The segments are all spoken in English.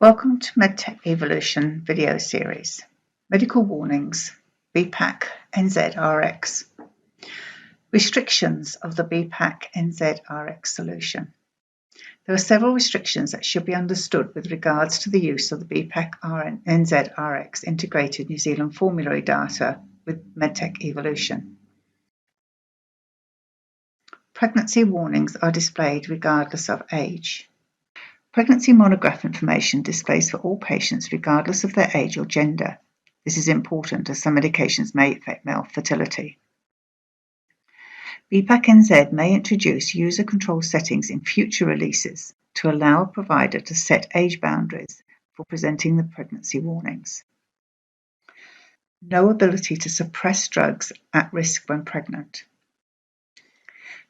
Welcome to Medtech Evolution video series, Medical Warnings, BPACNZRx. Restrictions of the BPACNZRx solution. There are several restrictions that should be understood with regards to the use of the BPACNZRx integrated New Zealand Formulary data with Medtech Evolution. Pregnancy warnings are displayed regardless of age. Pregnancy monograph information displays for all patients regardless of their age or gender. This is important as some medications may affect male fertility. BPACNZ may introduce user control settings in future releases to allow a provider to set age boundaries for presenting the pregnancy warnings. No ability to suppress drugs at risk when pregnant.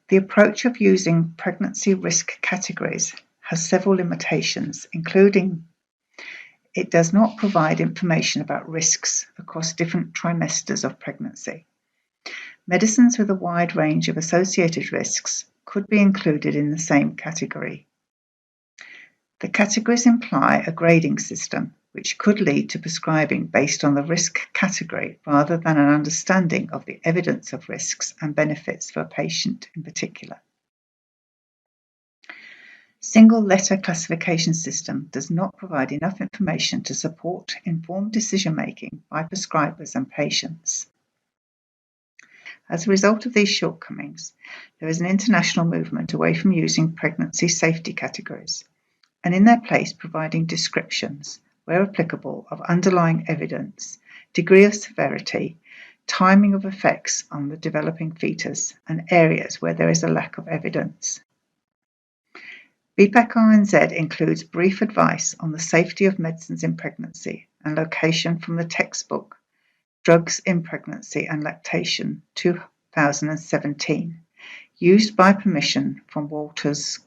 The approach of using pregnancy risk categories has several limitations, including it does not provide information about risks across different trimesters of pregnancy. Medicines with a wide range of associated risks could be included in the same category. The categories imply a grading system, which could lead to prescribing based on the risk category rather than an understanding of the evidence of risks and benefits for a patient in particular. Single letter classification system does not provide enough information to support informed decision-making by prescribers and patients. As a result of these shortcomings, there is an international movement away from using pregnancy safety categories, and in their place providing descriptions, where applicable, of underlying evidence, degree of severity, timing of effects on the developing fetus, and areas where there is a lack of evidence. BPACNZ includes brief advice on the safety of medicines in pregnancy and location from the textbook Drugs in Pregnancy and Lactation 2017, used by permission from Walters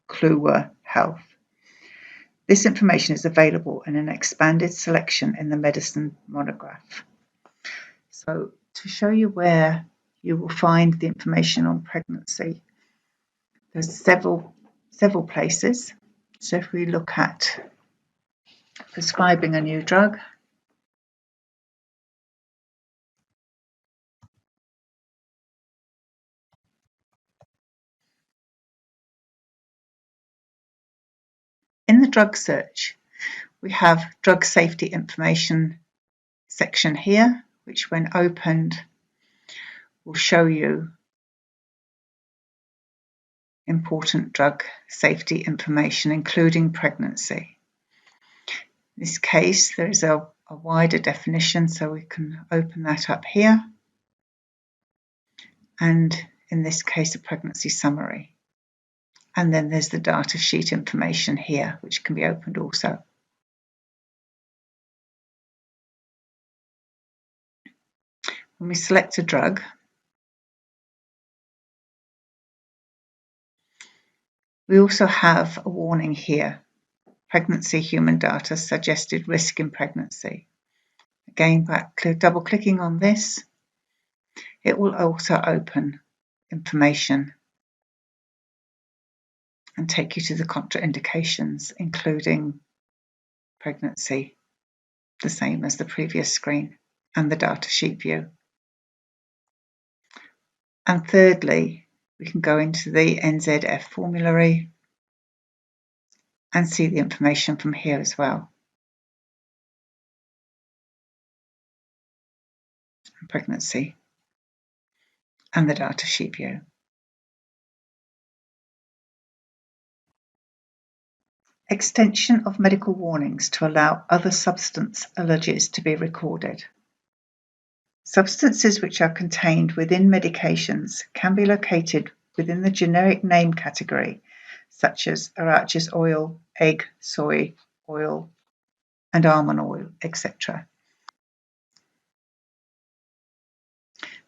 Kluwer Health. This information is available in an expanded selection in the medicine monograph. So to show you where you will find the information on pregnancy, there's several places. So if we look at prescribing a new drug, in the drug search, we have drug safety information section here, which when opened will show you important drug safety information, including pregnancy. In this case, there is a wider definition, so we can open that up here. And in this case, a pregnancy summary. And then there's the data sheet information here, which can be opened also. When we select a drug, we also have a warning here. Pregnancy human data suggested risk in pregnancy. Again, double clicking on this, it will also open information and take you to the contraindications, including pregnancy, the same as the previous screen, and the data sheet view. And thirdly, we can go into the NZF formulary and see the information from here as well. Pregnancy and the data sheet view. Extension of medical warnings to allow other substance allergies to be recorded. Substances which are contained within medications can be located within the generic name category, such as arachis oil, egg, soy oil, and almond oil, etc.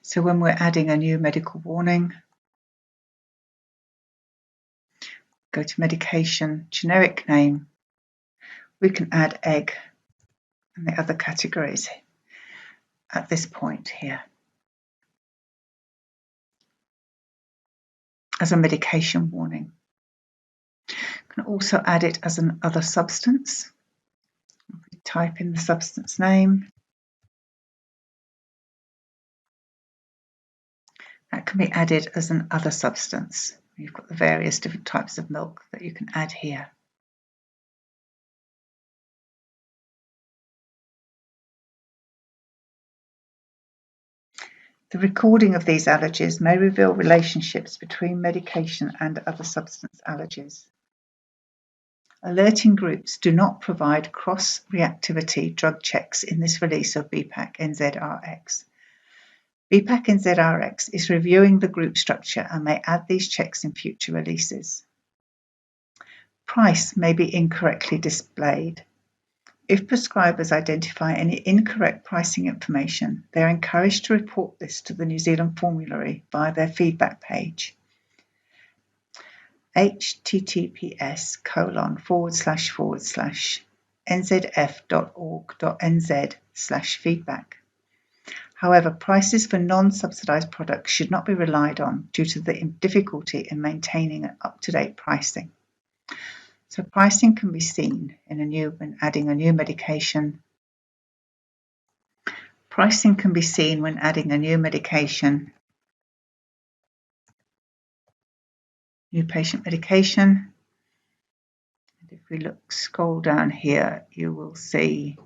So when we're adding a new medical warning, go to medication, generic name, we can add egg and the other categories at this point here as a medication warning. You can also add it as an other substance type in the substance name. That can be added as an other substance. You've got the various different types of milk that you can add here. The recording of these allergies may reveal relationships between medication and other substance allergies. Alerting groups do not provide cross-reactivity drug checks in this release of BPACNZRx. BPACNZRx is reviewing the group structure and may add these checks in future releases. Price may be incorrectly displayed. If prescribers identify any incorrect pricing information, they are encouraged to report this to the New Zealand Formulary via their feedback page. https://nzf.org.nz/feedback. However, prices for non-subsidised products should not be relied on due to the difficulty in maintaining up-to-date pricing. So pricing can be seen when adding a new medication. Pricing can be seen when adding a new medication, new patient medication. And if we scroll down here, you will see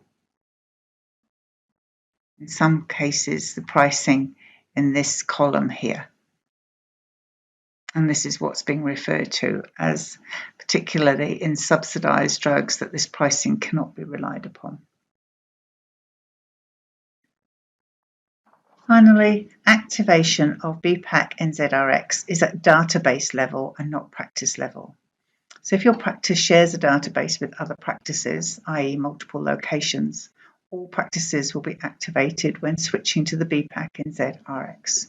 in some cases the pricing in this column here. And this is what's being referred to as, particularly in subsidised drugs, that this pricing cannot be relied upon. Finally, activation of BPACNZRx is at database level and not practice level. So if your practice shares a database with other practices, i.e. multiple locations, all practices will be activated when switching to the BPACNZRx.